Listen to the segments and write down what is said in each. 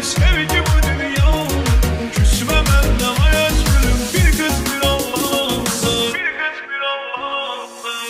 sevgi bu dünya. Küsme benden hayat gülüm, bir kız bir Allah'ımsın. Bir kız bir Allah'ımsın.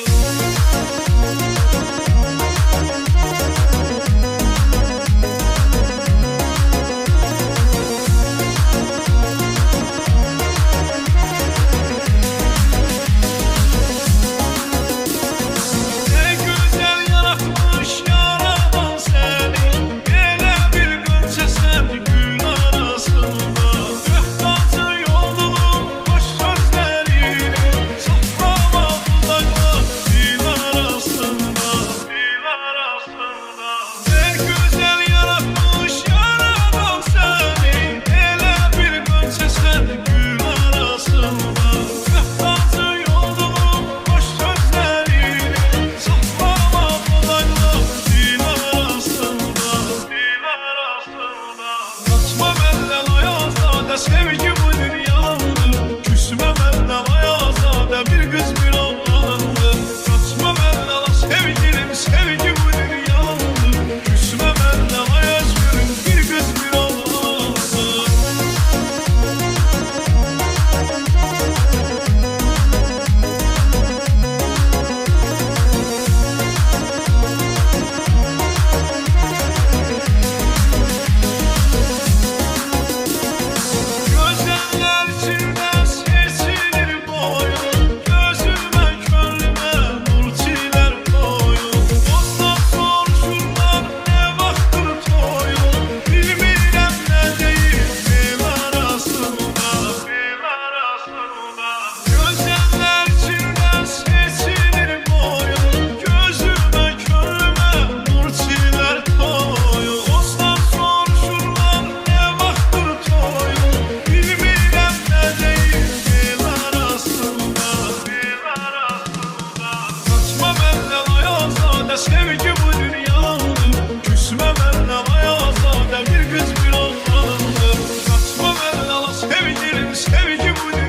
Sevgi bu dünyadır. Küsme benden ayazade, bir kız bir Allah'ımdır. Kaçma benden sevgilim, sevgi bu dünyadır. Küsme benden ayaz gülüm, bir kız bir Allah'ımdır. Sevgi bu dünyadır. Küsme benden ayazade, bir kız bir Allah'ımdır. Kaçma benden sevgilim, sevgi bu dünyadır.